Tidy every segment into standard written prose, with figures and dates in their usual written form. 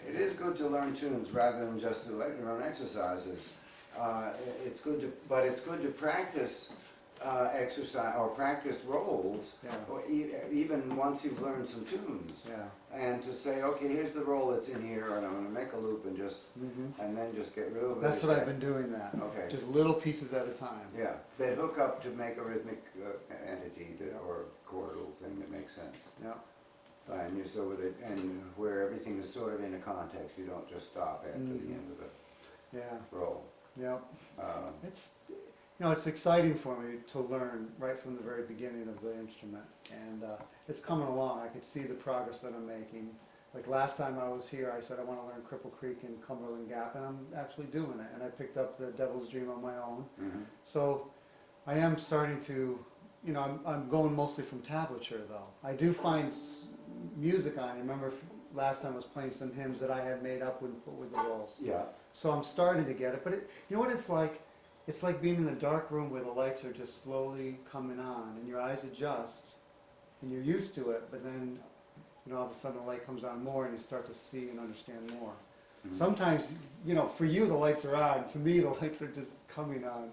it is good to learn tunes rather than just to learn exercises. It's good to, but it's good to practice exercise or practice rolls, Yeah. or even once you've learned some tunes. Yeah. And to say, okay, here's the roll that's in here, and I'm going to make a loop and just, and then just get rid of it. That's what I've been doing that. Okay. Just little pieces at a time. Yeah, they hook up to make a rhythmic entity or chordal thing that makes sense. Yeah. And you so with it, and where everything is sort of in a context, you don't just stop after the end of the Yeah. roll. Yeah. Um, It's, it's exciting for me to learn right from the very beginning of the instrument, and it's coming along. I could see the progress that I'm making. Like last time I was here, I said I want to learn Cripple Creek and Cumberland Gap, and I'm actually doing it. And I picked up the Devil's Dream on my own. So I am starting to, I'm going mostly from tablature though. I do find music on. I remember last time I was playing some hymns that I had made up with the rolls. Yeah. So I'm starting to get it, but you know what it's like? It's like being in a dark room where the lights are just slowly coming on, and your eyes adjust, and you're used to it, but then, all of a sudden the light comes on more, and you start to see and understand more. Sometimes, for you the lights are on, to me the lights are just coming on.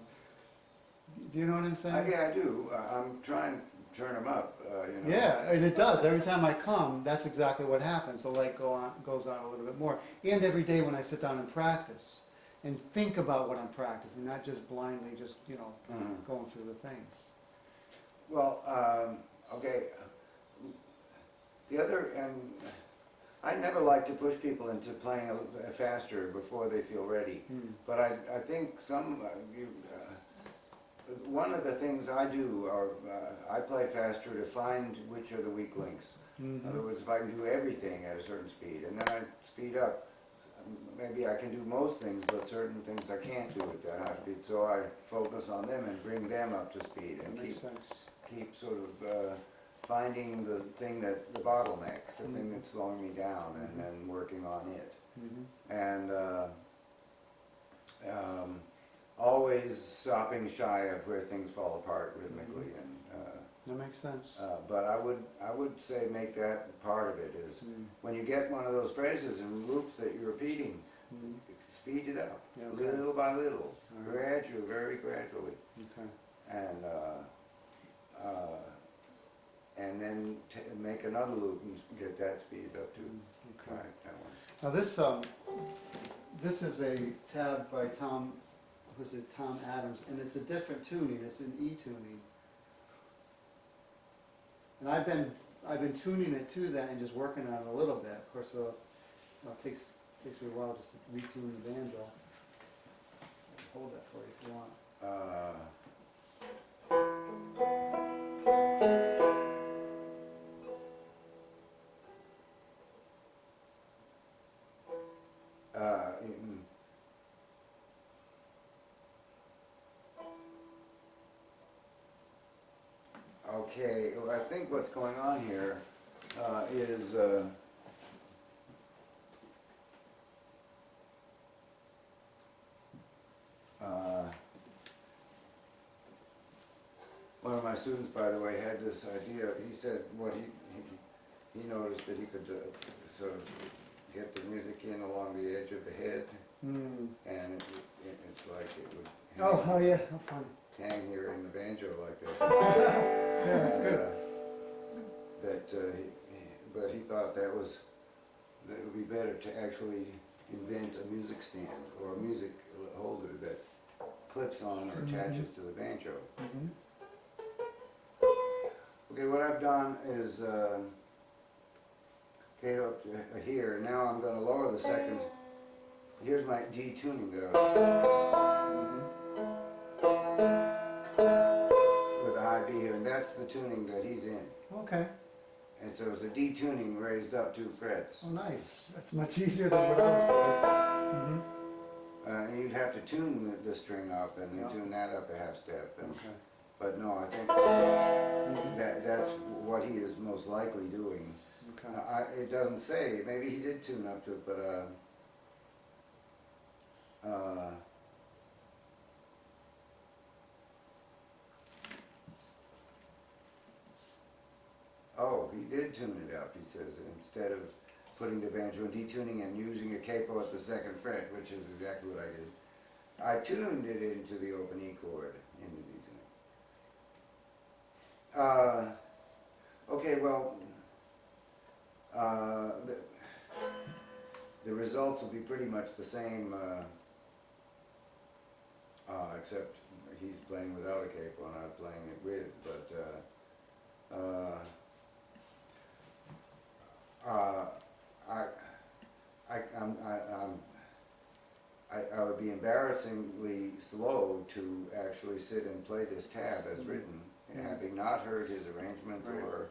Do you know what I'm saying? Yeah, I do. I'm trying to turn them up, Yeah, and it does. Every time I come, that's exactly what happens. The light goes on a little bit more. And every day when I sit down and practice, and think about what I'm practicing, not just blindly just, going through the things. Well, okay. The other, and I never like to push people into playing faster before they feel ready. But I think one of the things I do, I play faster to find which are the weak links. In other words, if I can do everything at a certain speed, and then I speed up, maybe I can do most things, but certain things I can't do at that high speed. So I focus on them and bring them up to speed, and keep sort of finding the thing the bottleneck, the thing that's slowing me down, and then working on it. And always stopping shy of where things fall apart rhythmically. And that makes sense. but I would say make that part of it is when you get one of those phrases and loops that you're repeating, speed it up little by little, gradually, very gradually. And then make another loop and get that speeded up too. Right, that one. Now this is a tab by Tom Adams, and it's a different tuning. It's an E tuning. And I've been tuning it to that and just working on it a little bit. Of course, it takes me a while just to retune the banjo. I can hold that for you if you want. Okay, well, I think what's going on here is one of my students, by the way, had this idea. He said what he noticed that he could sort of get the music in along the edge of the head, and it's like it would Yeah, how funny. hang here in the banjo like this. Yeah, that's good. But he thought that it would be better to actually invent a music stand or a music holder that clips on or attaches to the banjo. Okay, what I've done is okay, up to here. Now I'm going to lower the second. Here's my D tuning that I was with a high B here, and that's the tuning that he's in. Okay. And so it's a D tuning raised up 2 frets. Oh, nice. That's much easier than what I was doing. And you'd have to tune the string up and then tune that up a half step. And, Okay. but no, I think that's what he is most likely doing. Okay. It doesn't say. Maybe he did tune up to it, but oh, he did tune it up. He says instead of footing the banjo and detuning and using a capo at the second fret, which is exactly what I did. I tuned it into the open E chord in the detuning. Okay, well, the results will be pretty much the same, except he's playing without a capo and I'm playing it with, but I would be embarrassingly slow to actually sit and play this tab as written, having not heard his arrangement or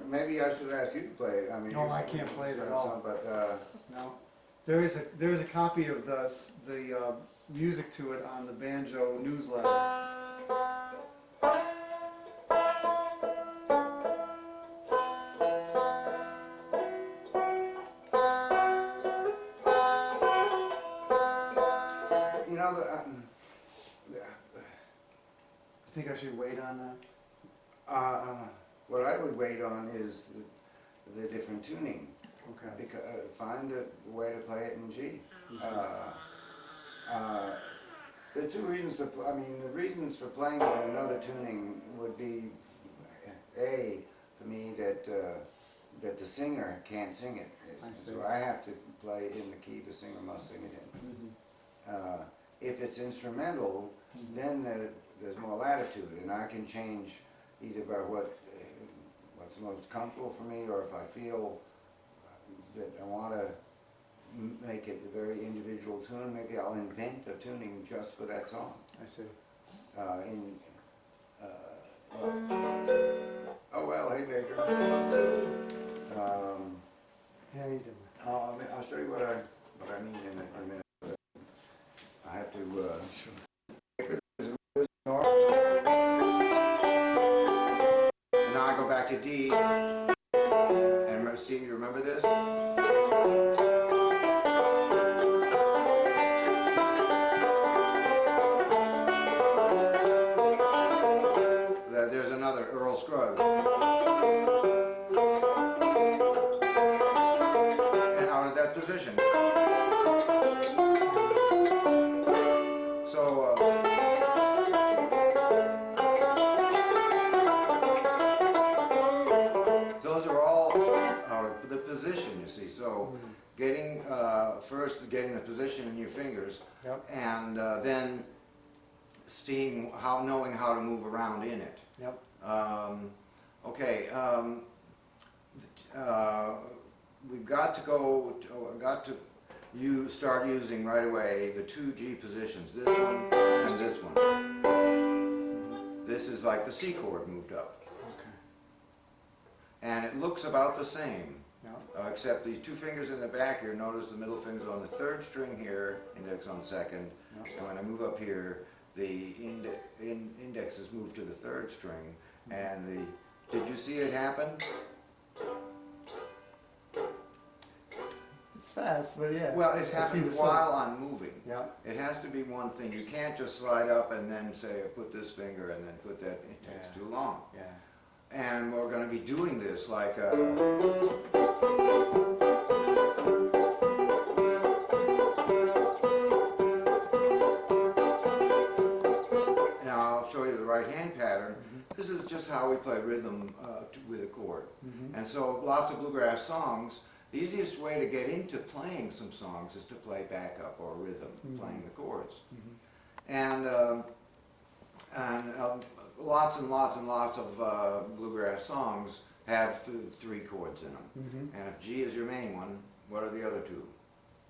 maybe I should ask you to play it. I mean, No, I can't play it at all. But No. There is a copy of the music to it on the Banjo newsletter. you know, I think I should wait on that. what I would wait on is the different tuning. Okay. Because, find a way to play it in G. The two reasons to, the reasons for playing it in another tuning would be, A, for me that the singer can't sing it. I see. So I have to play it in the key the singer must sing it in. If it's instrumental, then there's more latitude, and I can change either by what's most comfortable for me, or if I feel that I want to make it a very individual tune, maybe I'll invent a tuning just for that song. I see. Oh well, hey Baker. How you doing? I'll show you what I mean in a minute. I have to. And now I go back to D. And see, you remember this? There's another Earl Scruggs. And out of that position. So, those are all out of the position, you see. So, getting first getting the position in your fingers, Yep. and then seeing knowing how to move around in it. Yep. Okay. We've got to you start using right away the two G positions, this one and this one. This is like the C chord moved up. Okay. And it looks about the same, Yep. except these two fingers in the back here, notice the middle finger's on the third string here, index on second. Yep. And when I move up here, the index is moved to the third string, and did you see it happen? It's fast, but yeah. Well, it I see happens the while I'm moving. Yep. It has to be one thing. You can't just slide up and then say, put this finger and then put that. It takes too long. Yeah. And we're going to be doing this like This is just how we play rhythm with a chord. Mhm. And so lots of bluegrass songs, the easiest way to get into playing some songs is to play backup or rhythm, playing the chords. And lots and lots and lots of bluegrass songs have three chords in them. And if G is your main one, what are the other two?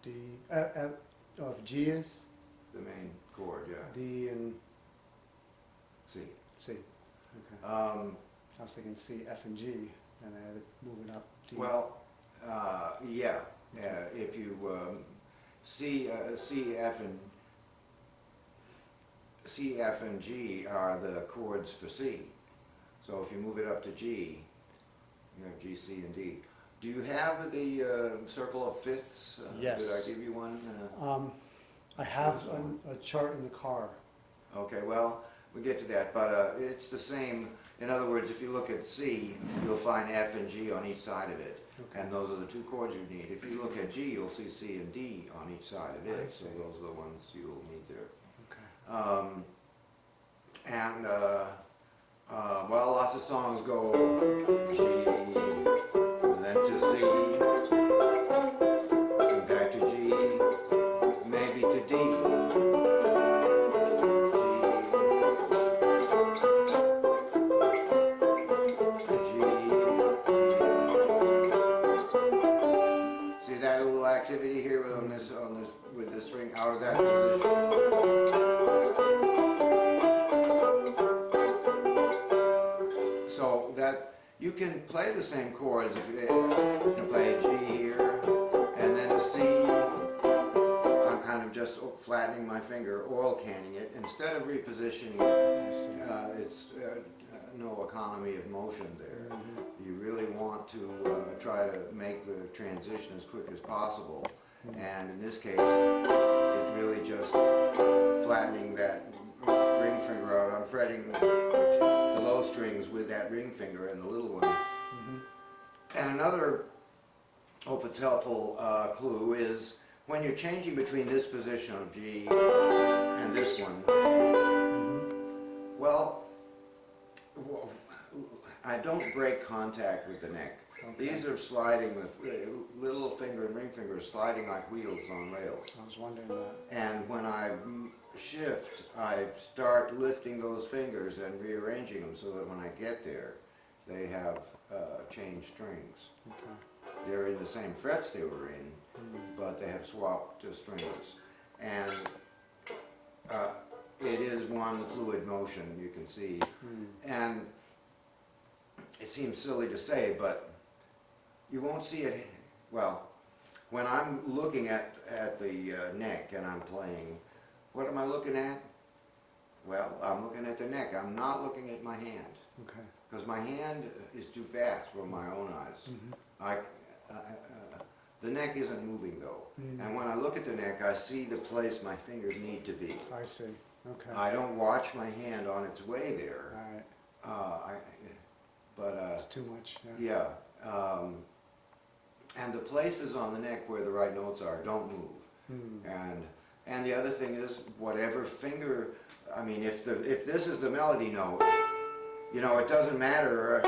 D, oh, if G is? The main chord, yeah. D and C. C. Okay. Um, I was thinking C, F, and G, and I had it moving up D. well, yeah. If you C, F, and G are the chords for C. So if you move it up to G, you have G, C, and D. Do you have the circle of fifths? Yes. Did I give you one? I have a chart in the car. Okay, well, we'll get to that, but it's the same. In other words, if you look at C, you'll find F and G on each side of it. Okay. And those are the two chords you need. If you look at G, you'll see C and D on each side of it. I So see. those are the ones you'll need there. Okay. Well, lots of songs go G, then to C, and back to G, maybe to D. See that little activity here with this string out of that position. So that you can play the same chords. If you can play a G here and then a C. I'm kind of just flattening my finger, oil canning it instead of repositioning it. I see. It's no economy of motion there. You really want to try to make the transition as quick as possible. And in this case, it's really just flattening that ring finger out. I'm fretting the low strings with that ring finger and the little one. And another, hope it's helpful, clue is when you're changing between this position of G and this one, well, I don't break contact with the neck. Okay. These are sliding with little finger and ring finger sliding like wheels on rails. I was wondering that. And when I shift, I start lifting those fingers and rearranging them so that when I get there, they have changed strings. Okay. They're in the same frets they were in, but they have swapped strings. And it is one fluid motion, you can see. And it seems silly to say, but you won't see it, well, when I'm looking at the neck and I'm playing, what am I looking at? Well, I'm looking at the neck. I'm not looking at my hand. Okay. Because my hand is too fast for my own eyes. The neck isn't moving though. And when I look at the neck, I see the place my fingers need to be. I see. Okay. I don't watch my hand on its way there. All right. It's too much. Yeah. Yeah. And the places on the neck where the right notes are don't move. And the other thing is, whatever finger, I mean, if this is the melody note, you know, it doesn't matter, it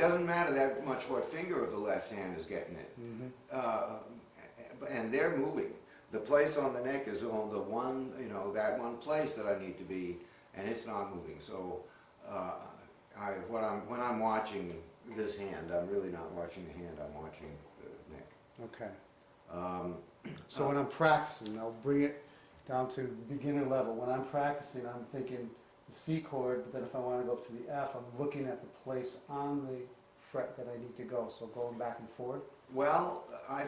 doesn't matter that much what finger of the left hand is getting it. And they're moving. The place on the neck is on the one, you know, that one place that I need to be, and it's not moving. So when I'm watching this hand, I'm really not watching the hand, I'm watching the neck. Okay. So when I'm practicing, I'll bring it down to beginner level. When I'm practicing, I'm thinking the C chord, but then if I want to go up to the F, I'm looking at the place on the fret that I need to go. So going back and forth. Well, I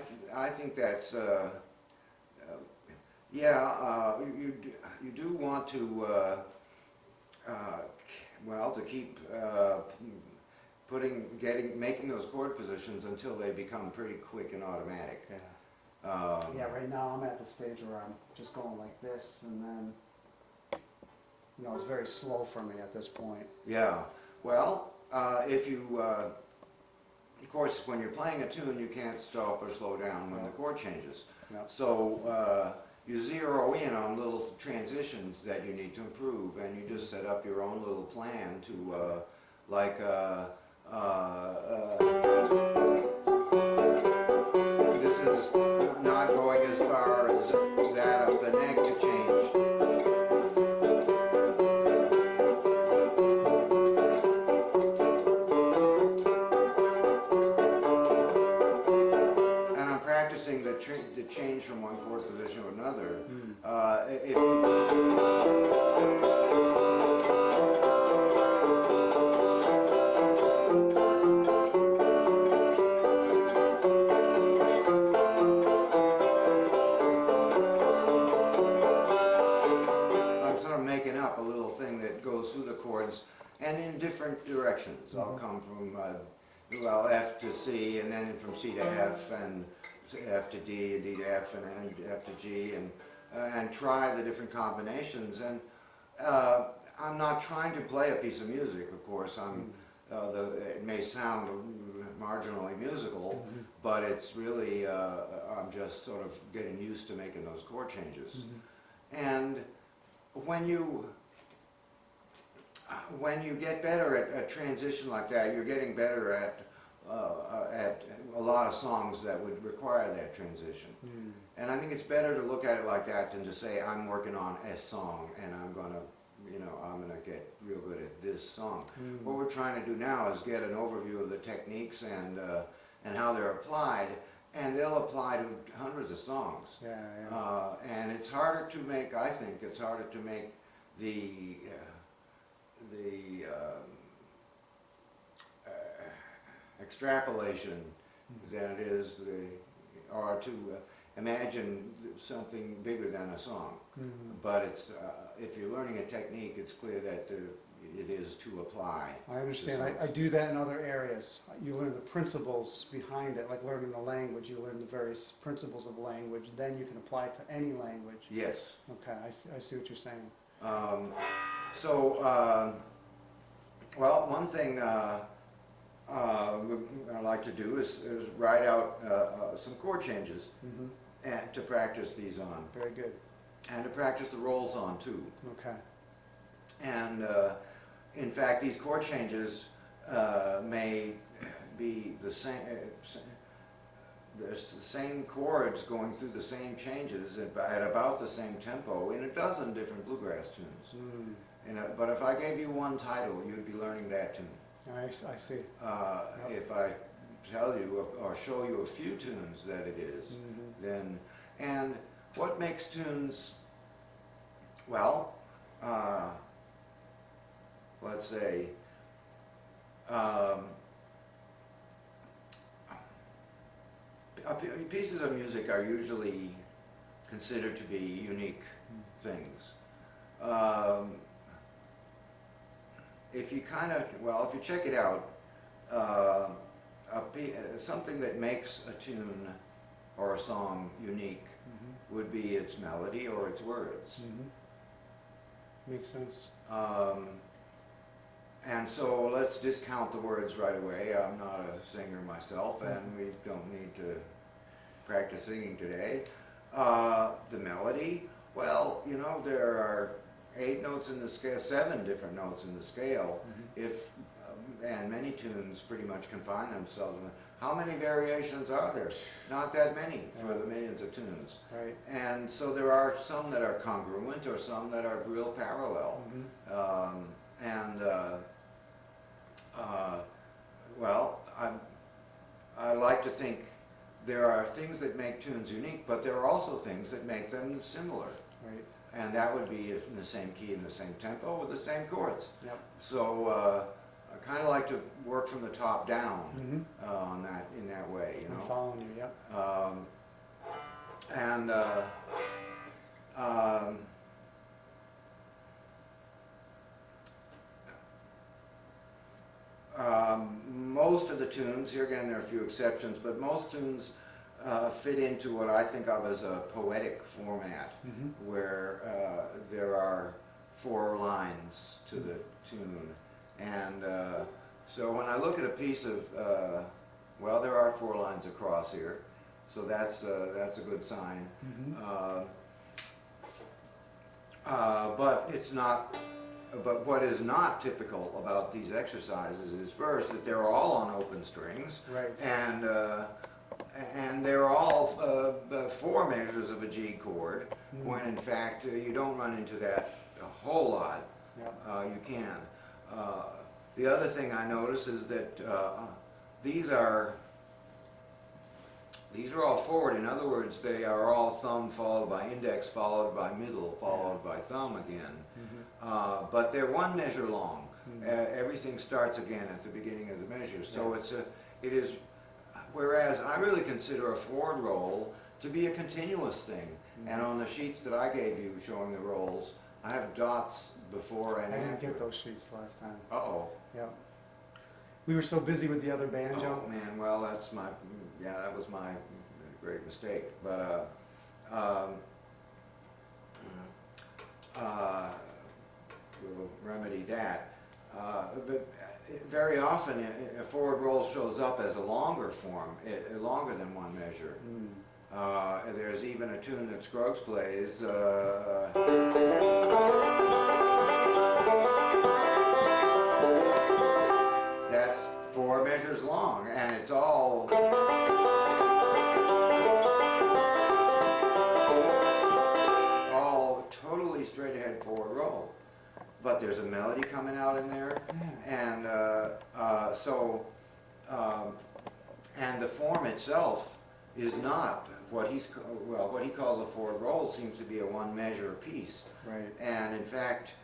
think that's yeah. You do want to well, to keep making those chord positions until they become pretty quick and automatic. Yeah. Yeah, right now I'm at the stage where I'm just going like this, and then, you know, it's very slow for me at this point. Yeah, well, if you, of course, when you're playing a tune, you can't stop or slow down when the chord changes. Yeah. So you zero in on little transitions that you need to improve, and you just set up your own little plan to, like, this is not going as far as that of the neck to change. And I'm practicing the change from one chord position to another. If I'm sort of making up a little thing that goes through the chords and in different directions. I'll come from well, F to C, and then from C to F, and F to D, and D to F, and then F to G, and try the different combinations. And I'm not trying to play a piece of music, of course. It may sound marginally musical, but it's really, I'm just sort of getting used to making those chord changes. And when you get better at transition like that, you're getting better at a lot of songs that would require that transition. And I think it's better to look at it like that than to say, I'm working on a song and I'm gonna get real good at this song. What we're trying to do now is get an overview of the techniques and how they're applied, and they'll apply to hundreds of songs. And it's harder to make, I think, it's harder to make the extrapolation than it is or to imagine something bigger than a song. But it's if you're learning a technique, it's clear that it is to apply. I understand. I do that in other areas. You learn the principles behind it, like learning the language. You learn the various principles of language. Then you can apply it to any language. Yes. Okay, I see what you're saying. Well, one thing I like to do is write out some chord changes and to practice these on. Very good. And to practice the rolls on too. Okay. And in fact, these chord changes may be the same. There's the same chords going through the same changes at about the same tempo in a dozen different bluegrass tunes. But if I gave you one title, you'd be learning that tune. I see. If I tell you or show you a few tunes that it is, then, and what makes tunes, well, let's say, pieces of music are usually considered to be unique things. If you if you check it out, something that makes a tune or a song unique would be its melody or its words. Makes sense. And so let's discount the words right away. I'm not a singer myself, and we don't need to practice singing today. The melody, well, you know, there are 8 notes in the scale, 7 different notes in the scale. And many tunes pretty much confine themselves. How many variations are there? Not that many for the millions of tunes. Right. And so there are some that are congruent or some that are real parallel. Well, I like to think there are things that make tunes unique, but there are also things that make them similar. Right. And that would be in the same key, in the same tempo, with the same chords. Yep. So I kind of like to work from the top down in that way, you know. I'm following you. Yep. Most of the tunes, here again there are a few exceptions, but most tunes fit into what I think of as a poetic format, where there are 4 lines to the tune. And so when I look at a piece of, well, there are 4 lines across here, so that's a good sign. but it's not. But what is not typical about these exercises is first that they're all on open strings, Right. and they're all 4 measures of a G chord, when in fact you don't run into that a whole lot. Yep. You can. The other thing I notice is that these are all forward. In other words, they are all thumb followed by index followed by middle followed by thumb again. But they're 1 measure long. Everything starts again at the beginning of the measure. So it is. Whereas I really consider a forward roll to be a continuous thing. And on the sheets that I gave you showing the rolls, I have dots before and I after. didn't get those sheets last time. Uh-oh. Yep. We were so busy with the other banjo. Oh man, well that was my great mistake. But we'll remedy that. But very often a forward roll shows up as a longer form, longer than 1 measure. There's even a tune that Scruggs plays. That's 4 measures long, and it's all totally straight ahead forward roll. But there's a melody coming out in there, and and the form itself is not what he calls a forward roll. Seems to be a 1 measure piece, Right. and in fact,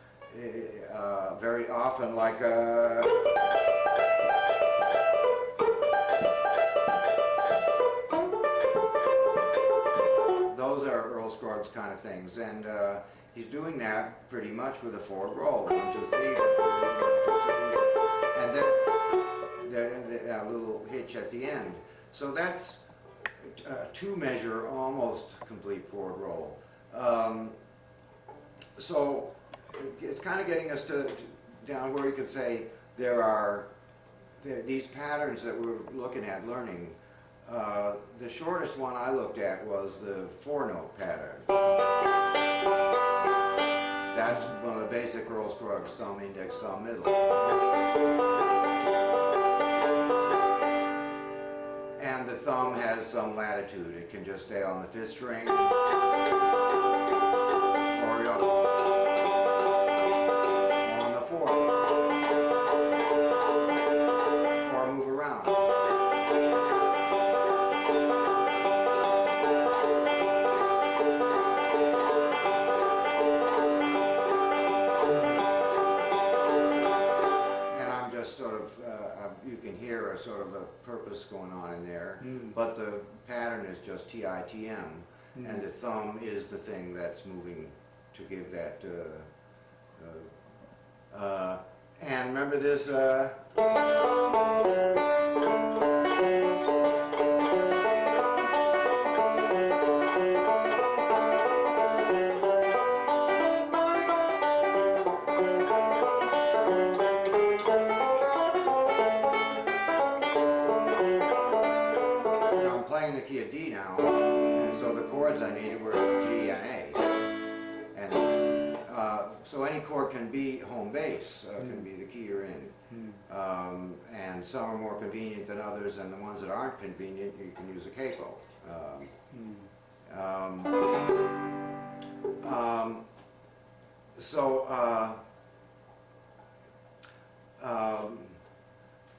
very often those are Earl Scruggs kind of things, and he's doing that pretty much with a forward roll. 1, 2, 3, and then a little hitch at the end. So that's 2 measure, almost complete forward roll. So it's kind of getting us down where you could say there are these patterns that we're looking at learning. The shortest one I looked at was the 4-note pattern. That's one of the basic Earl Scruggs: thumb, index, thumb, middle. And the thumb has some latitude. It can just stay on the 5th string, or on the 4th, or move around. You can hear a sort of a purpose going on in there, but the pattern is just TITM, and the thumb is the thing that's moving to give that. And remember this. The key of D now, and so the chords I needed were G and A, and so any chord can be home bass, can be the key you're in, and some are more convenient than others, and the ones that aren't convenient you can use a capo.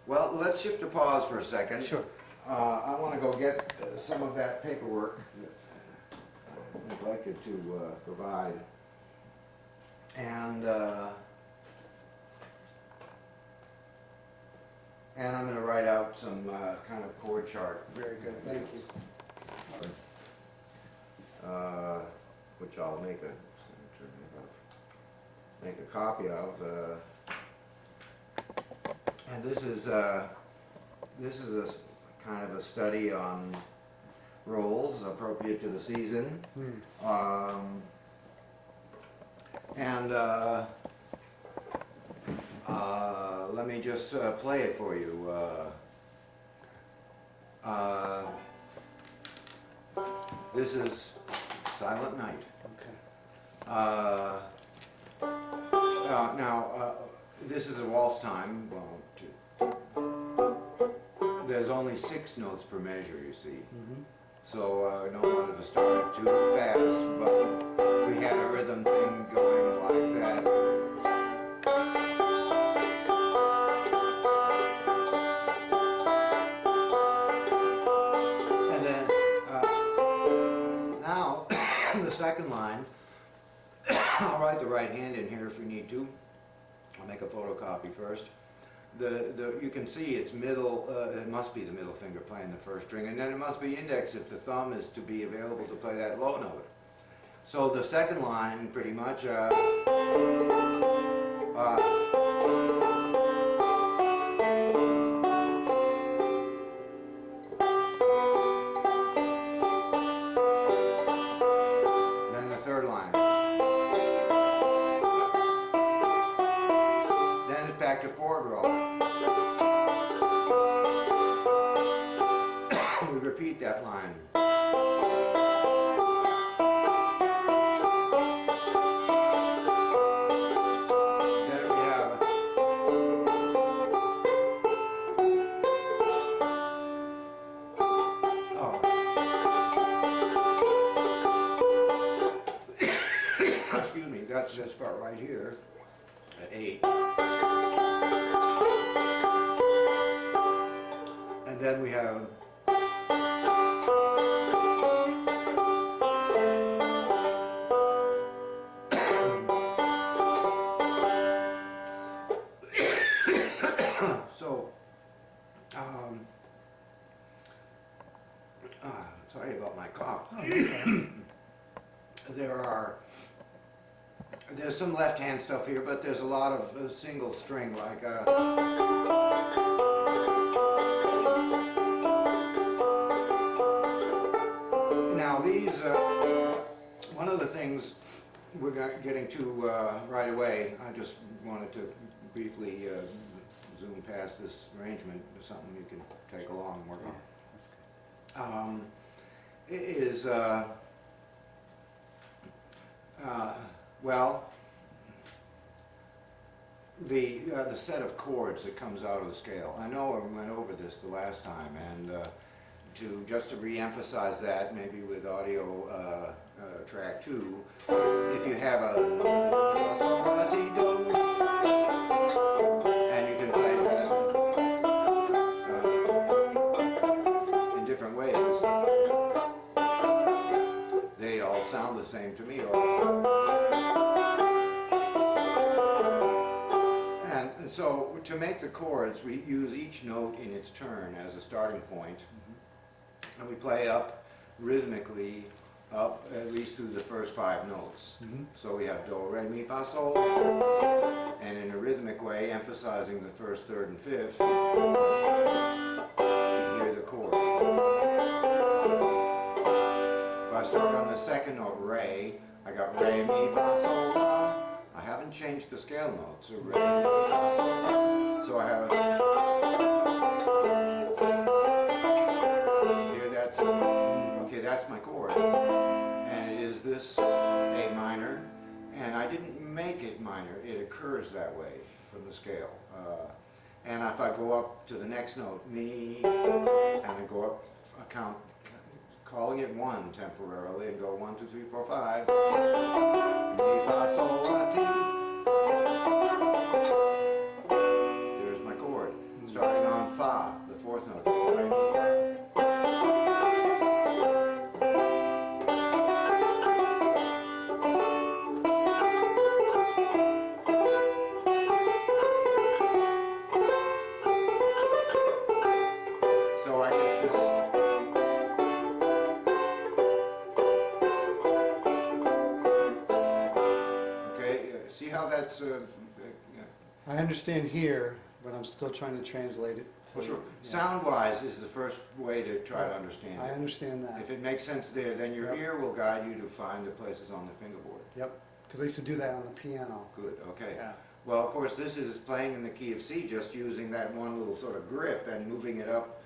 Well, let's shift to pause for a second. Sure. I want to go get some of that paperwork that I neglected to provide. And I'm going to write out some kind of chord chart. Very good. Thank you. Which I'll make a copy of. And this is a kind of a study on rolls appropriate to the season. Let me just play it for you. This is Silent Night. Okay. Now, this is a waltz time. There's only 6 notes per measure, you see. So I don't want it to start it too fast, but we had a rhythm thing going like that. And then now the second line, I'll write the right hand in here if we need to. I'll make a photocopy first. You can see it's middle, it must be the middle finger playing the first string, and then it must be index if the thumb is to be available to play that low note. So the second line, pretty much, then the third line. Then it's back to forward roll. We repeat that line. Then we have excuse me, that's this part right here at 8. And then we have so sorry about my cough. There's some left hand stuff here, but there's a lot of single string like now these one of the things we're getting to right away, I just wanted to briefly zoom past this arrangement, something you can take along and work on. Is well, the set of chords that comes out of the scale. I know I went over this the last time, and just to re-emphasize that, maybe with audio track 2, if you have a and you can play that in different ways. They all sound the same to me. And so to make the chords, we use each note in its turn as a starting point. And we play up rhythmically up at least through the first 5 notes. So we have do, re, mi, fa, sol, and in a rhythmic way, emphasizing the first, third, and fifth, you hear the chord. If I start on the second note, re, I got re, mi, fa, sol, la. I haven't changed the scale notes, so re, mi, fa, sol, la. So I have okay, that's my chord, and it is this A minor, and I didn't make it minor, it occurs that way from the scale. And if I go up to the next note, mi, and I go up, I count, calling it 1 temporarily, and go 1, 2, 3, 4, 5, mi, fa, sol, la, ti. There's my chord, starting on fa, the 4th note. I understand here, but I'm still trying to translate it. Well, sure. Sound-wise is the first way to try to understand I it. understand that. If it makes sense there, then your ear will guide you to find the places on the fingerboard. Yep, because I used to do that on the piano. Good, okay. Yeah. Well, of course, this is playing in the key of C, just using that one little sort of grip and moving it up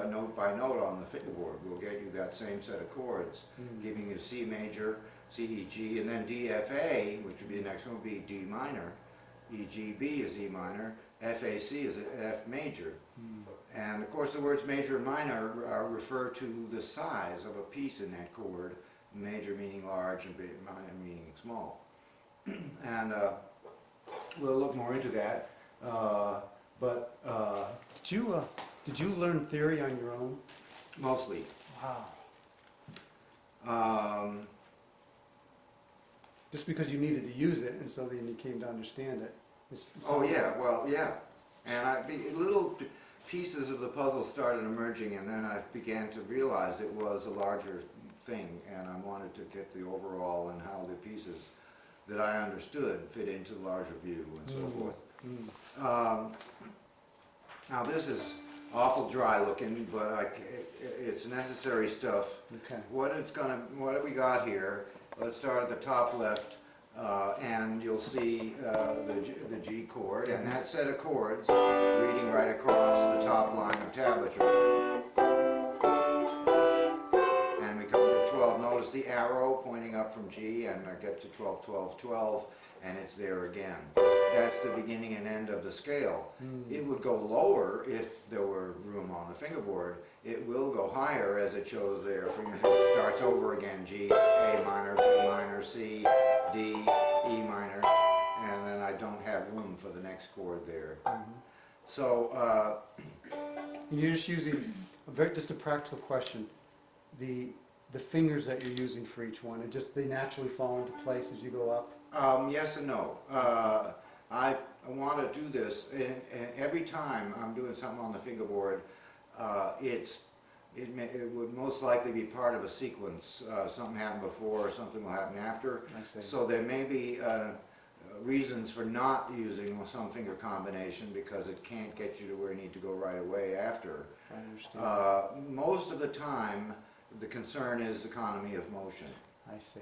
note by note on the fingerboard will get you that same set of chords, giving you C major, C, E, G, and then DFA, which would be the next one, would be D minor. E, G, B is E minor. F, A, C is F major. And of course the words major and minor refer to the size of a piece in that chord, major meaning large and minor meaning small. And we'll look more into that. Did you learn theory on your own? Mostly. Wow. Just because you needed to use it, and so then you came to understand it. Oh yeah, well yeah. And little pieces of the puzzle started emerging, and then I began to realize it was a larger thing, and I wanted to get the overall and how the pieces that I understood fit into the larger view and so forth. Now this is awful dry looking, but it's necessary stuff. Okay. What have we got here? Let's start at the top left, and you'll see the G chord, and that set of chords reading right across the top line of tablature. And we come to 12. Notice the arrow pointing up from G, and I get to 12, 12, 12, and it's there again. That's the beginning and end of the scale. It would go lower if there were room on the fingerboard. It will go higher, as it shows there. It starts over again: G, A minor, B minor, C, D, E minor, and then I don't have room for the next chord there. So And you're just using just a practical question. The fingers that you're using for each one, they naturally fall into place as you go up. yes and no. I want to do this, and every time I'm doing something on the fingerboard, it would most likely be part of a sequence. Something happened before, or something will happen after. I see. So there may be reasons for not using some finger combination because it can't get you to where you need to go right away after. I understand. Most of the time, the concern is economy of motion. I see.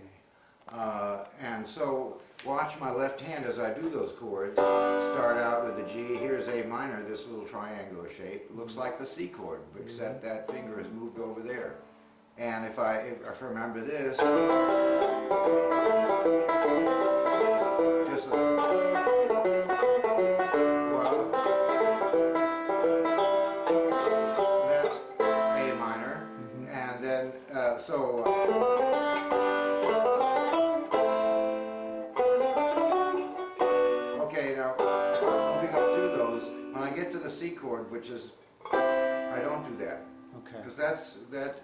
And so watch my left hand as I do those chords. Start out with the G. Here's A minor, this little triangular shape. It looks like the C chord, except that finger has moved over there. And if I remember this, just that's A minor, and then okay, now moving up through those, when I get to the C chord, which is, I don't do that. Okay. Because that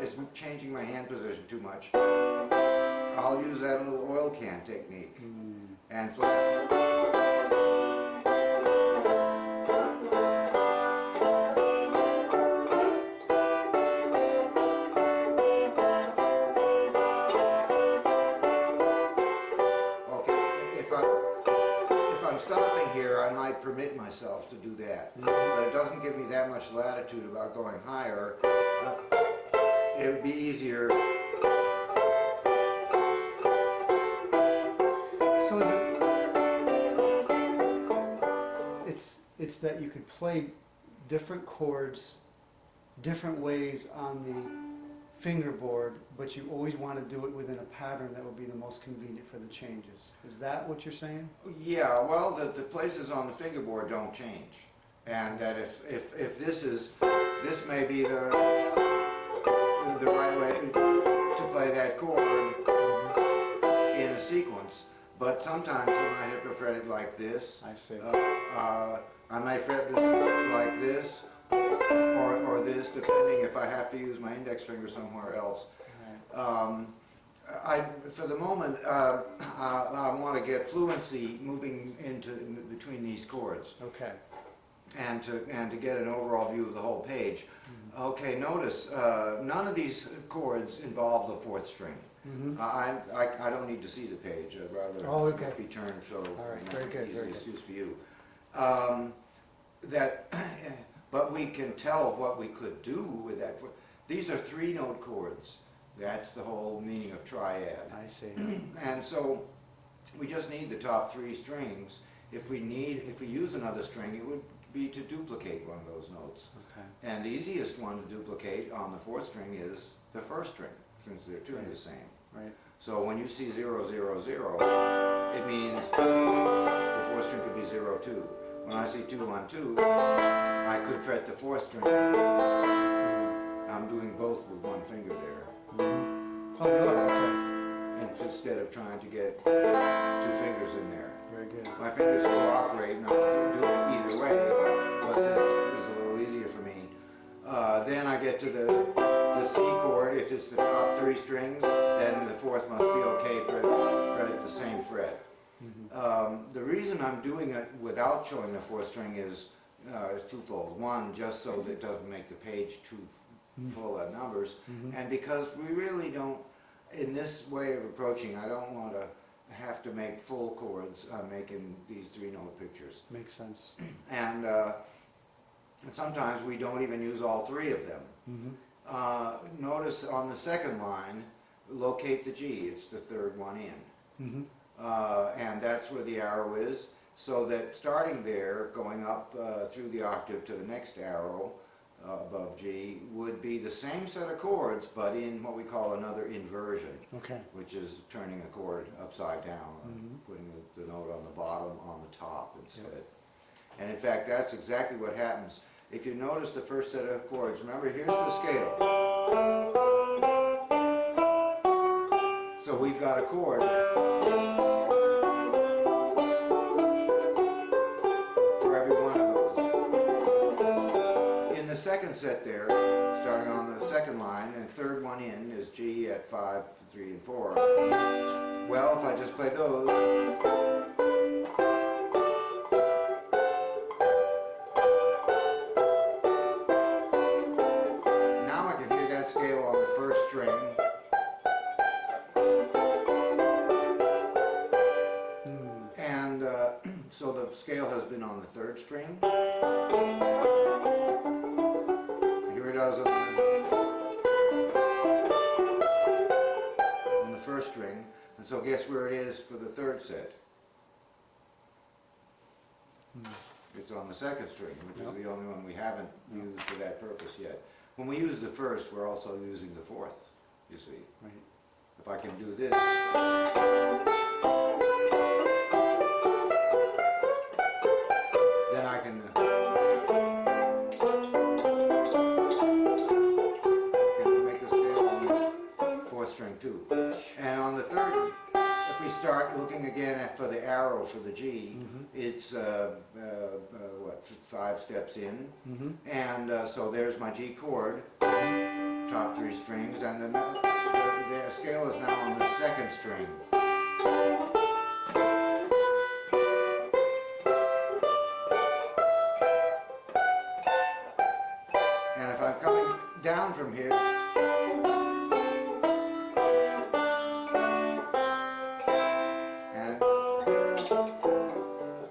is changing my hand position too much. I'll use that little oil can technique and flip. Okay, if I'm stopping here, I might permit myself to do that, but it doesn't give me that much latitude about going higher. It would be easier. So it's that you could play different chords different ways on the fingerboard, but you always want to do it within a pattern that would be the most convenient for the changes. Is that what you're saying? Yeah, well, the places on the fingerboard don't change, and that if this may be the right way to play that chord in a sequence, but sometimes when I hit the fret it like this, I see. I may fret this like this, or this, depending if I have to use my index finger somewhere else. Right. For the moment, I want to get fluency moving between these chords. Okay. And to get an overall view of the whole page. Okay, notice none of these chords involve the fourth string. I don't need to see the page. I'd rather be turned so easiest for you. But we can tell what we could do with that. These are 3-note chords. That's the whole meaning of triad. I see. And so we just need the top 3 strings. If we use another string, it would be to duplicate one of those notes. Okay. And the easiest one to duplicate on the 4th string is the 1st string, since they're tuned the same. Right. So when you see 0, 0, 0, it means the fourth string could be 0, 2. When I see 2, 1, 2, I could fret the fourth string. I'm doing both with one finger there. Oh, you are, okay. And instead of trying to get 2 fingers in there. Very good. My fingers cooperate, and I'll do it either way, but this is a little easier for me. Then I get to the C chord. If it's the top 3 strings, then the fourth must be okay fretted the same fret. The reason I'm doing it without showing the fourth string is twofold. One, just so that it doesn't make the page too full of numbers, and because we really don't, in this way of approaching, I don't want to have to make full chords making these 3-note pictures. Makes sense. And sometimes we don't even use all 3 of them. Notice on the second line, locate the G. It's the 3rd one in. And that's where the arrow is, so that starting there, going up through the octave to the next arrow above G, would be the same set of chords, but in what we call another inversion, Okay. which is turning a chord upside down, putting the note on the bottom on the top instead. And in fact, that's exactly what happens. If you notice the first set of chords, remember, here's the scale. So we've got a chord for every one of those. In the second set there, starting on the second line, and 3rd one in is G at 5, 3, and 4. Well, if I just play those, now I can hear that scale on the first string. And so the scale has been on the 3rd string. Here it is on the 1st string. And so guess where it is for the 3rd set? It's on the 2nd string, which is the only one we haven't used for that purpose yet. When we use the 1st, we're also using the 4th, you see. Right. If I can do this. Then I can make the scale on the 4th string too. And on the 3rd, if we start looking again for the arrow for the G, it's what, 5 steps in, and so there's my G chord, top 3 strings, and the scale is now on the 2nd string. And if I'm coming down from here,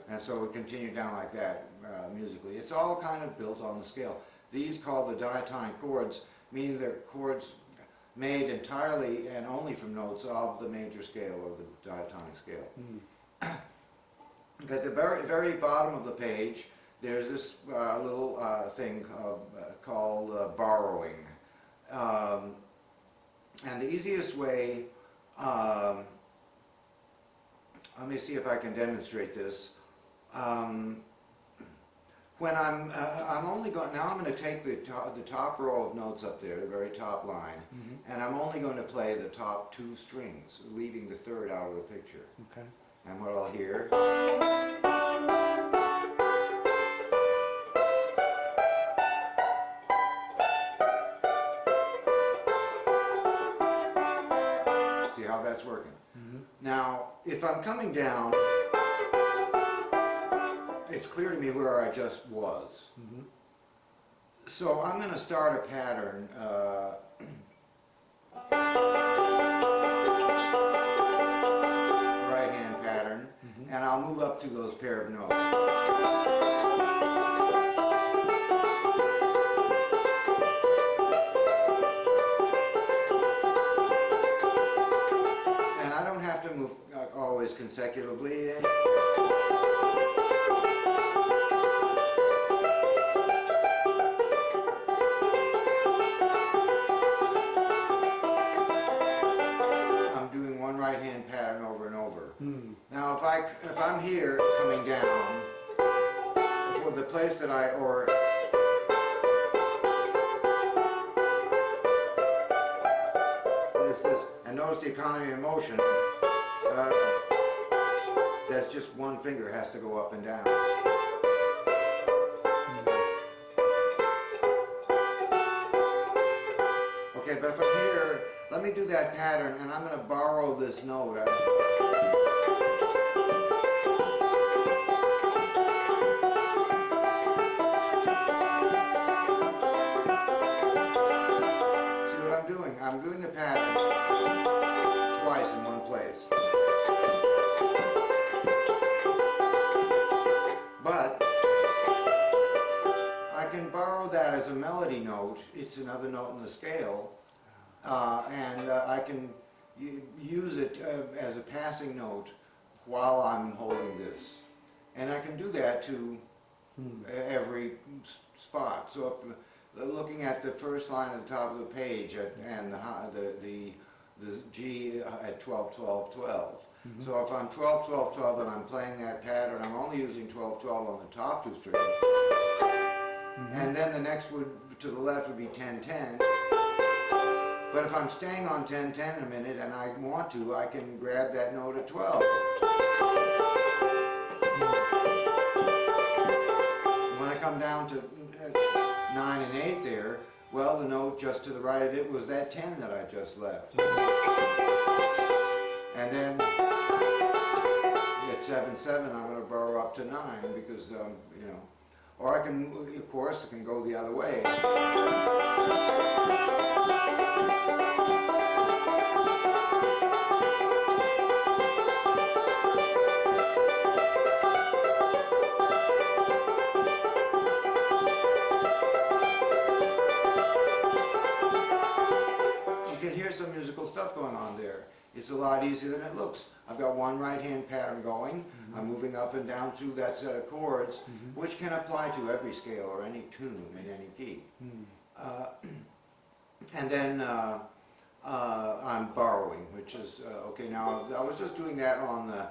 and so we continue down like that musically. It's all kind of built on the scale. These, called the diatonic chords, mean they're chords made entirely and only from notes of the major scale or the diatonic scale. At the very bottom of the page, there's this little thing called borrowing. And the easiest way, let me see if I can demonstrate this. When I'm only going, now I'm going to take the top row of notes up there, the very top line, and I'm only going to play the top 2 strings, leaving the 3rd out of the picture. Okay. And what I'll hear. See how that's working? Now, if I'm coming down, it's clear to me where I just was. So I'm going to start a pattern. Right-hand pattern, and I'll move up to those pair of notes. And I don't have to move always consecutively. if I'm here coming down, for the place that and notice the economy of motion, that's just one finger has to go up and down. Okay, but if I'm here, let me do that pattern, and I'm going to borrow this note. See what I'm doing? I'm doing the pattern twice in one place. But I can borrow that as a melody note. It's another note in the scale. And I can use it as a passing note while I'm holding this. And I can do that to every spot. So looking at the first line at the top of the page and the G at 12, 12, 12. So if I'm 12, 12, 12 and I'm playing that pattern, I'm only using 12, 12 on the top two strings. And then the next to the left would be 10, 10. But if I'm staying on 10, 10 in a minute and I want to, I can grab that note at 12. When I come down to 9 and 8 there, well, the note just to the right of it was that 10 that I just left. And then at 7, 7, I'm going to borrow up to 9 because, you know, or I can, of course, I can go the other way. You can hear some musical stuff going on there. It's a lot easier than it looks. I've got one right hand pattern going. I'm moving up and down through that set of chords, which can apply to every scale or any tune in any key. And then I'm borrowing, which is, okay, now I was just doing that on the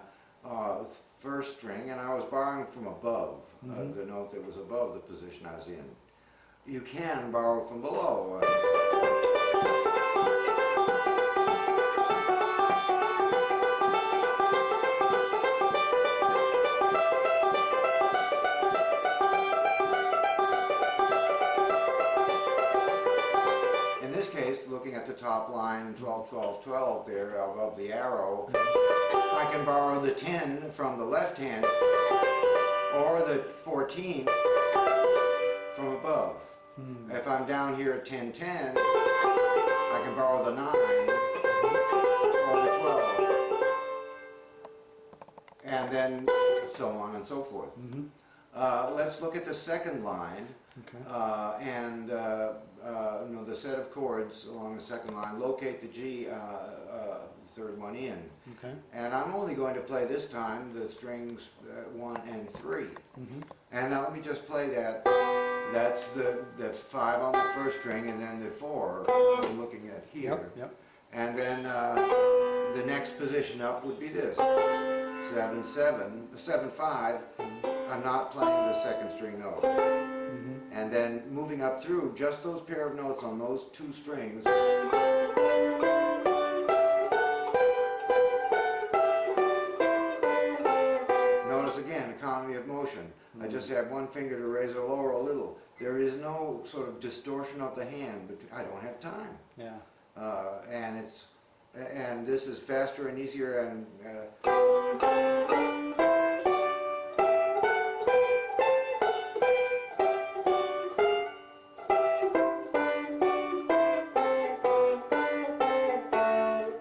first string, and I was borrowing from above, the note that was above the position I was in. You can borrow from below. Looking at the top line, 12, 12, 12 there above the arrow, I can borrow the 10 from the left hand or the 14 from above. If I'm down here at 10, 10, I can borrow the 9 or the 12, and then so on and so forth. Let's look at the second line. And you know, the set of chords along the second line, locate the G, the third one in. And I'm only going to play this time the strings 1 and 3. And now let me just play that. That's the 5 on the first string and then the 4 I'm looking at here. And then the next position up would be this. 7, 7, 7, 5. I'm not playing the second string note. And then moving up through just those pair of notes on those two strings. Notice again, economy of motion. I just have one finger to raise or lower a little. There is no sort of distortion of the hand, but I don't have time. And this is faster and easier and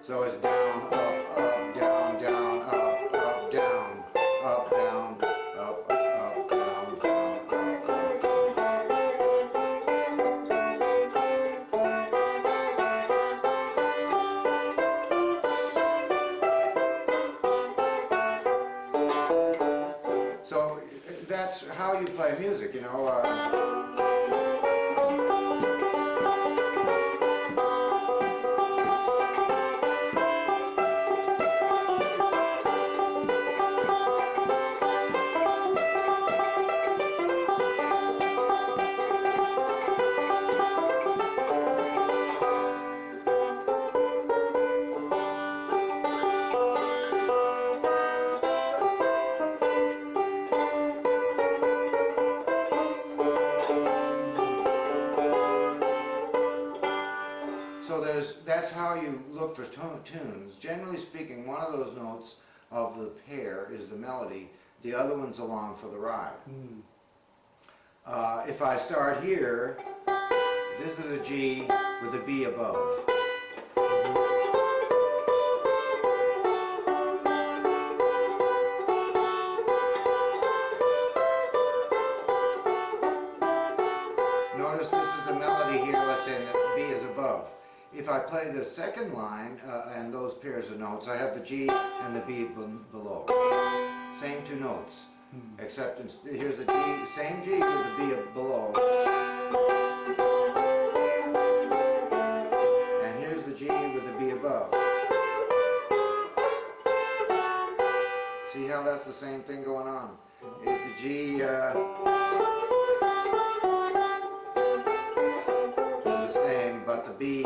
so it's down, up, down, down, up, down, up, down, up, down, down, So that's how you play music, you know. So that's how you look for tunes. Generally speaking, one of those notes of the pair is the melody, the other one's along for the ride. If I start here, this is a G with a B above. Notice this is the melody here, let's say the B is above. If I play the second line and those pairs of notes, I have the G and the B below. Same two notes, except here's the G, same G with the B below. And here's the G with the B above. See how that's the same thing going on? If the G is the same, but the B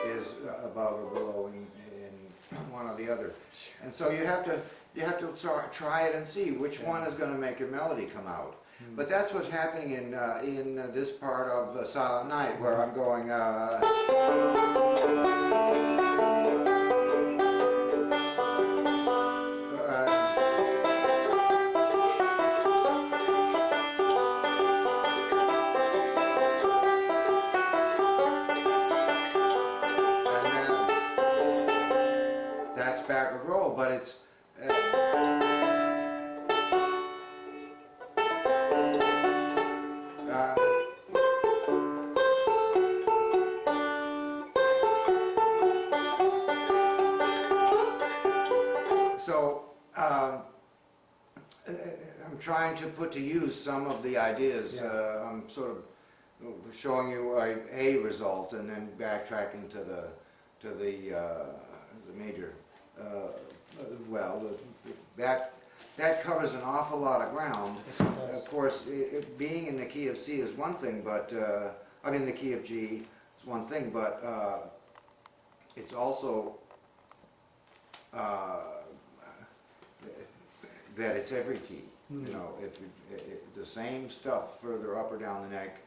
is above or below in one or the other. And so you have to sort of try it and see which one is going to make your melody come out. But that's what's happening in this part of Silent Night, where I'm going. That's backward roll, but it's so I'm trying to put to use some of the ideas. I'm sort of showing you a result and then backtracking to the major. That covers an awful lot of ground. Yes, it does. Of course, being in the key of C is one thing, but I mean the key of G is one thing, but it's also that it's every key. You know, the same stuff further up or down the neck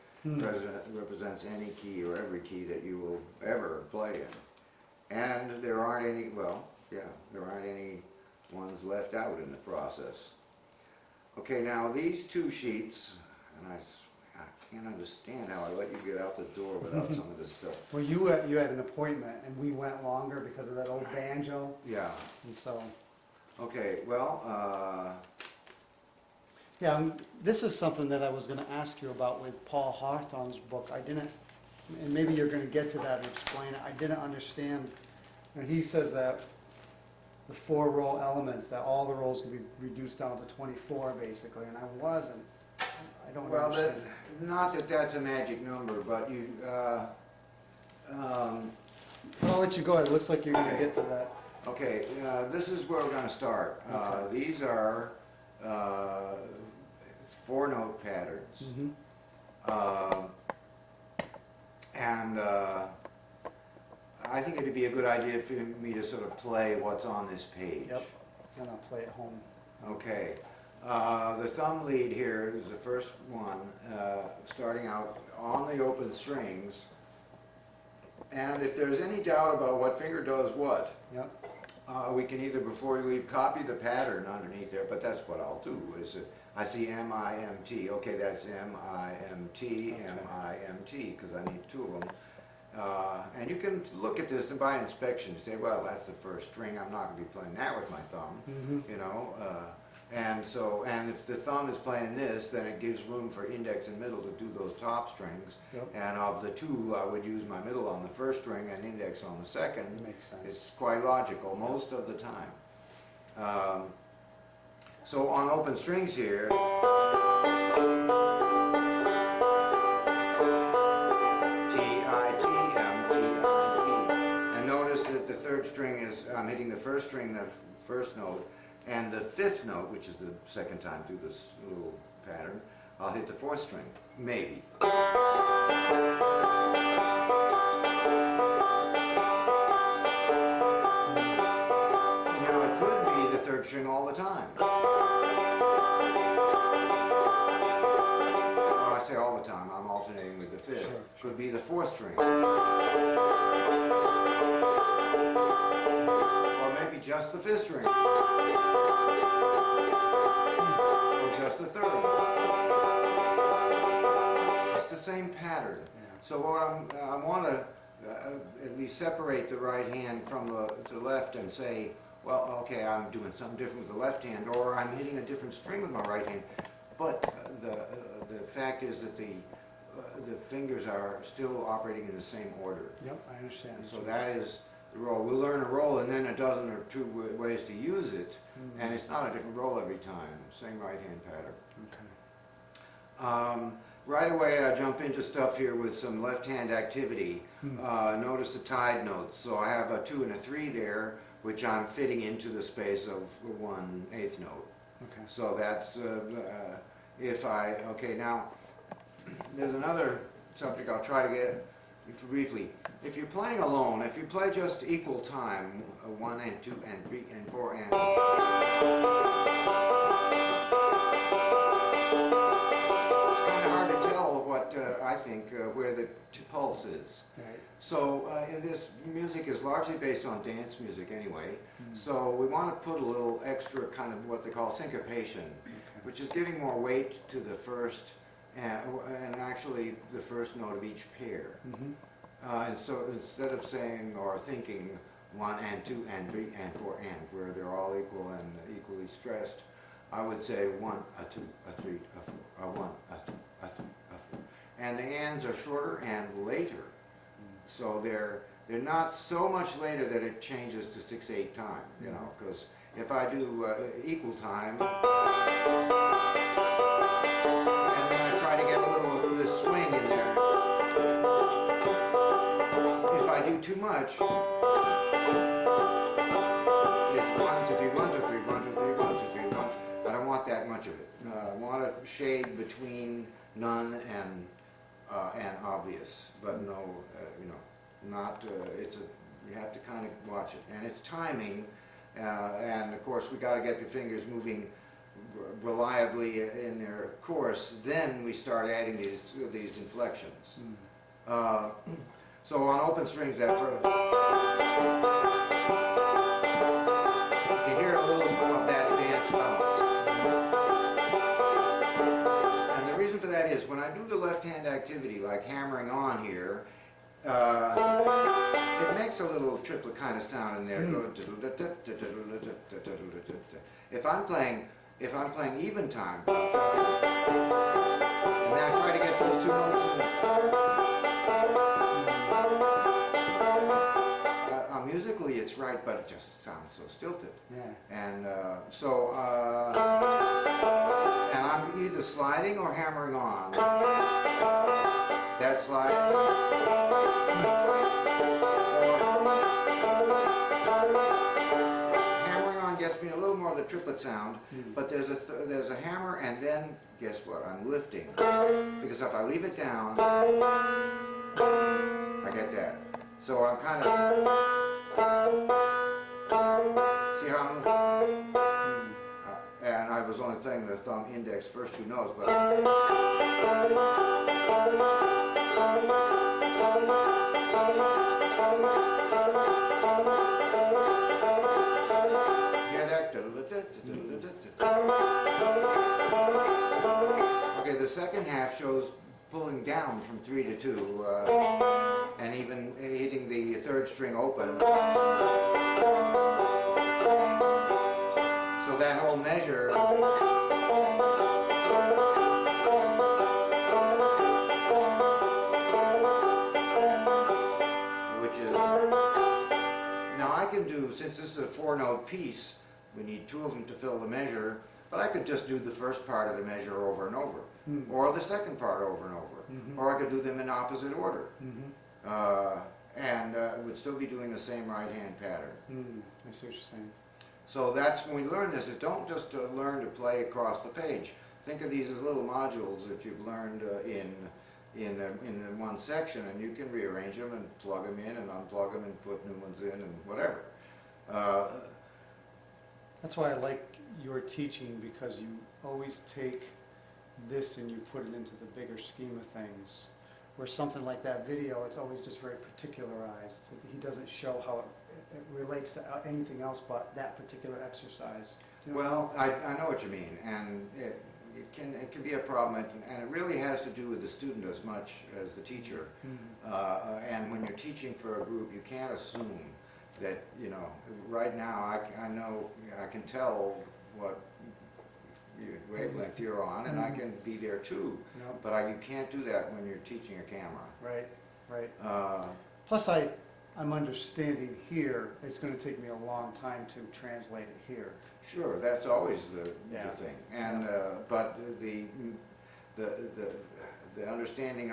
represents any key or every key that you will ever play in, and there aren't any. Well, yeah, there aren't any ones left out in the process. Okay, now these two sheets, and I can't understand how I let you get out the door without some of this stuff. Well, you had an appointment, and we went longer because of that old banjo, Yeah, and so. okay, well, Yeah, this is something that I was gonna ask you about with Paul Hawthorne's book. I didn't, and maybe you're gonna get to that and explain it. I didn't understand, and he says that the 4 roll elements, that all the rolls can be reduced down to 24 basically, and I don't well, understand. not that that's a magic number, but you, But I'll let you go ahead. It looks like you're gonna get to that. okay, this is where we're going to start. Okay. These are 4-note patterns. And I think it'd be a good idea for me to sort of play what's on this page. Yep, and I'll play at home. Okay. The thumb lead here is the first one, starting out on the open strings. And if there's any doubt about what finger does what, Yep. we can either, before we leave, copy the pattern underneath there, but that's what I'll do. I see M-I-M-T, okay, that's M-I-M-T, M-I-M-T, because I need 2 of them. And you can look at this and by inspection say, well, that's the first string, I'm not going to be playing that with my thumb, you know. And if the thumb is playing this, then it gives room for index and middle to do those top strings. Yep. And of the 2, I would use my middle on the first string and index on the second. Makes sense. It's quite logical most of the time. So on open strings here, T-I-T-M-T-I-E. And notice that the 3rd string is, I'm hitting the 1st string, the 1st note, and the 5th note, which is the 2nd time through this little pattern, I'll hit the 4th string, maybe. Now it could be the 3rd string all the time. Or could be the fourth string. Or maybe just the fifth string. Or just the third. It's the same pattern. So what I want to at least separate the right hand from the left and say, well, okay, I'm doing something different with the left hand, or I'm hitting a different string with my right hand. But the fact is that the fingers are still operating in the same order. Yep, I understand. So that is the roll. We'll learn a roll and then a dozen or two ways to use it, and it's not a different roll every time. Same right hand pattern. Okay. Right away I jump into stuff here with some left hand activity. Notice the tied notes. So I have a 2 and a 3 there, which I'm fitting into the space of 1/8 note. Okay. So that's okay, now there's another subject I'll try to get briefly. If you're playing alone, if you play just equal time, 1 and 2 and 3 and 4 and... It's kind of hard to tell what, I think, where the pulse is. Right. So this music is largely based on dance music anyway, so we want to put a little extra kind of what they call syncopation, which is giving more weight to the first and actually the first note of each pair. And so instead of saying or thinking 1 and 2 and 3 and 4 and, where they're all equal and equally stressed, I would say 1, a 2, a 3, a 4, a 1, a 2, a 3, a 4. And the ands are shorter and later. So they're not so much later that it changes to 6/8 time, you know, because if I do equal time, and then I try to get a little of this swing in there, if I do too much, it's 1, 2, 3, 1, 2, 3, 1, 2, 3, 1, 2, 3, 1. I don't want that much of it. I want a shade between none and obvious, but no, you know, not, you have to kind of watch it. And it's timing, and of course we got to get the fingers moving reliably in their course, then we start adding these inflections. So on open strings, that first, you hear a little bit of that dance bounce. And the reason for that is when I do the left hand activity, like hammering on here, it makes a little triplet kind of sound in there. If I'm playing even time, and then I try to get those 2 notes in there. Musically it's right, but it just sounds so stilted. And and I'm either sliding or hammering on. That slide. Hammering on gets me a little more of the triplet sound, but there's a hammer, and then guess what? I'm lifting, because if I leave it down, I get that. So I'm kind of, see how I'm, and I was only playing the thumb index first 2 notes, but hear that? Okay, the second half shows pulling down from 3 to 2, and even hitting the 3rd string open. So that whole measure, which is, now I can do, since this is a 4-note piece, we need 2 of them to fill the measure, but I could just do the first part of the measure over and over, or the second part over and over, or I could do them in opposite order, and would still be doing the same right hand pattern. I see what you're saying. So that's when we learn this, is don't just learn to play across the page. Think of these as little modules that you've learned in the one section, and you can rearrange them and plug them in and unplug them and put new ones in and whatever. That's why I like your teaching, because you always take this and you put it into the bigger scheme of things, Where something like that video, it's always just very particularized. He doesn't show how it relates to anything else but that particular exercise. You know? Well, I know what you mean, and it can be a problem, and it really has to do with the student as much as the teacher. And when you're teaching for a group, you can't assume that, you know, right now I know, I can tell what wavelength you're on, and I can be there too. Yep. But you can't do that when you're teaching a camera. Right, right. Plus, I'm understanding here, it's going to take me a long time to translate it here. Sure, that's always the thing. And but the understanding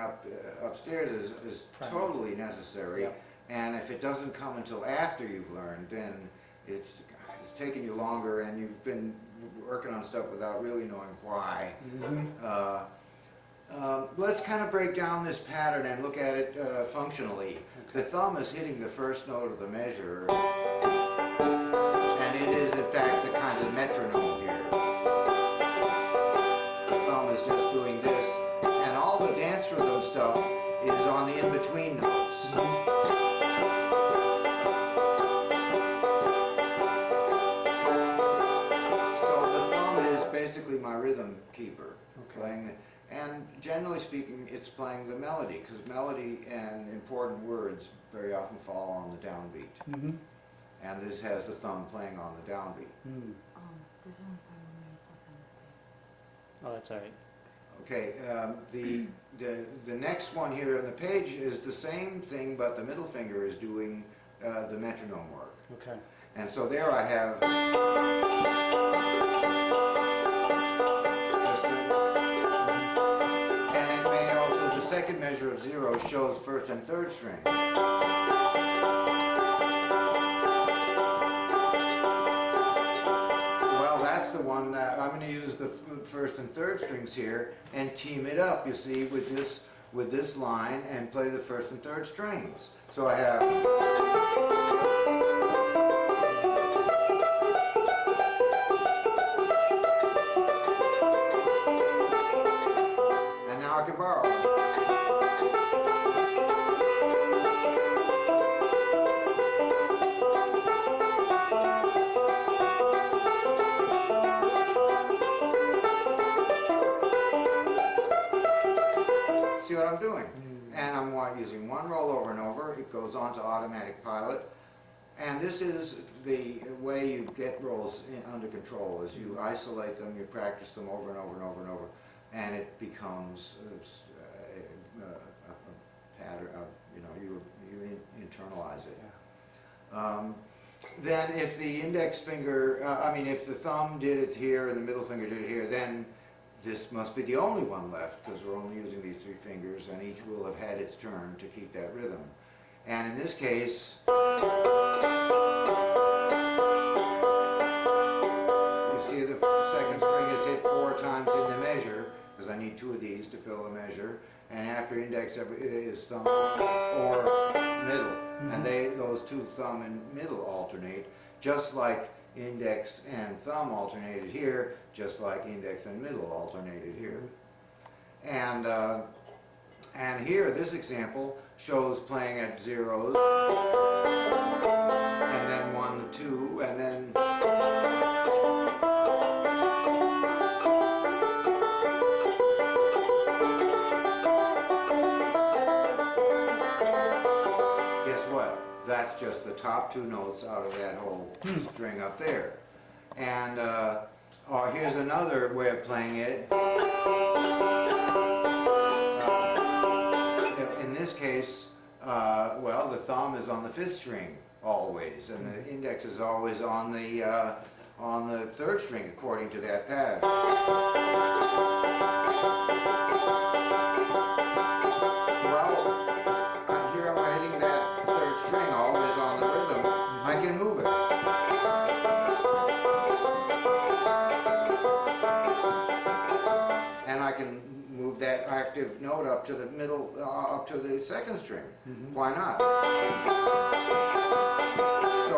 upstairs is totally necessary. Yep. And if it doesn't come until after you've learned, then it's taken you longer, and you've been working on stuff without really knowing why. Let's kind of break down this pattern and look at it functionally. The thumb is hitting the first note of the measure, and it is in fact the kind of metronome here. The thumb is just doing this, and all the dance rhythm stuff is on the in-between notes. So the thumb is basically my rhythm keeper, playing. And generally speaking, it's playing the melody, because melody and important words very often fall on the downbeat. And this has the thumb playing on the downbeat. There's only 5 more minutes left on this day. Oh, that's all right. Okay, the next one here on the page is the same thing, but the middle finger is doing the metronome work. Okay. And so there I have and it may also, the second measure of 0 shows first and third string. Well, that's the one that I'm going to use the first and third strings here and team it up, you see, with this line, and play the first and third strings. So I have I can borrow. See what I'm doing? And I'm using one roll over and over. It goes on to automatic pilot. And this is the way you get rolls under control, is you isolate them, you practice them over and over and over and over. And it becomes a pattern. You know, you internalize it. Then, if the index finger, if the thumb did it here and the middle finger did it here, then this must be the only one left, because we're only using these 3 fingers, and each will have had its turn to keep that rhythm. And in this case, you see the second string is hit 4 times in the measure, because I need 2 of these to fill the measure, and after index is thumb or middle, and those 2 thumb and middle alternate, just like index and thumb alternated here, just like index and middle alternated here. And here, this example shows playing at 0s, and then 1 to 2, and then guess what? That's just the top 2 notes out of that whole string up there. And here's another way of playing it. In this case, well, the thumb is on the 5th string always, and the index is always on the 3rd string according to that pad. Well, here I'm hitting that 3rd string always on the rhythm. I can move it. And I can move that octave note up to the middle, up to the 2nd string. Why not? So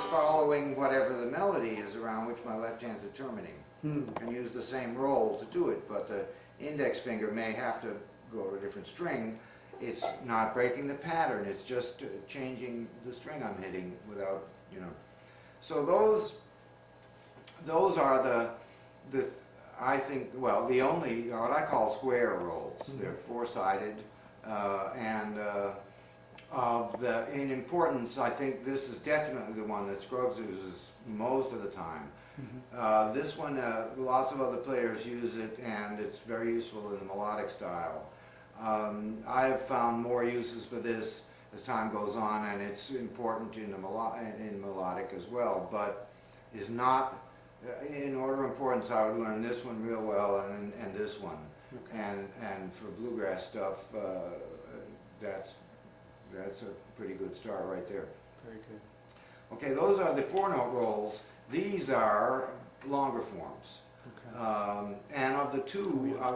following whatever the melody is around which my left hand's determining. I can use the same roll to do it, but the index finger may have to go to a different string. It's not breaking the pattern, it's just changing the string I'm hitting without, you know. So those are the I think, well, the only, what I call square rolls. They're four-sided, and in importance, I think this is definitely the one that Scruggs uses most of the time. This one, lots of other players use it, and it's very useful in the melodic style. I have found more uses for this as time goes on, and it's important in melodic as well, but is not, in order of importance, I would learn this one real well, and this one. Okay. And for bluegrass stuff, that's a pretty good start right there. Very good. Okay, those are the four-note rolls. These are longer forms. Okay. And of the two, I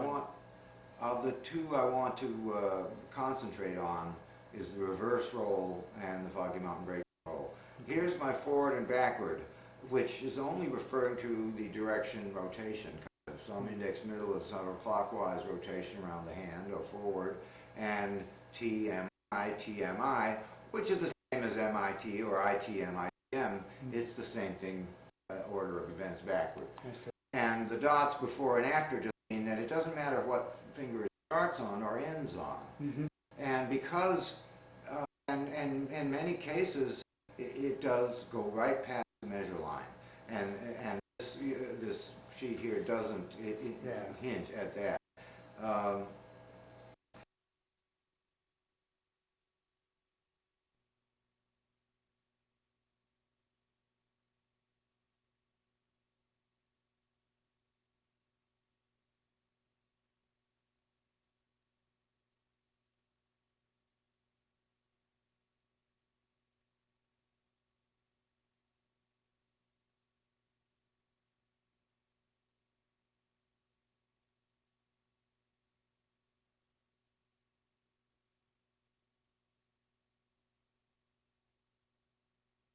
want to concentrate on is the reverse roll and the Foggy Mountain Break roll. Okay. Here's my forward and backward, which is only referring to the direction rotation. So index middle is sort of clockwise rotation around the hand, or forward, and TMI, TMI, which is the same as MIT or ITM, ITM. It's the same thing, order of events backward. And the dots before and after just mean that it doesn't matter what finger it starts on or ends on. And because, and in many cases, it does go right past the measure line. And this sheet here doesn't hint at that.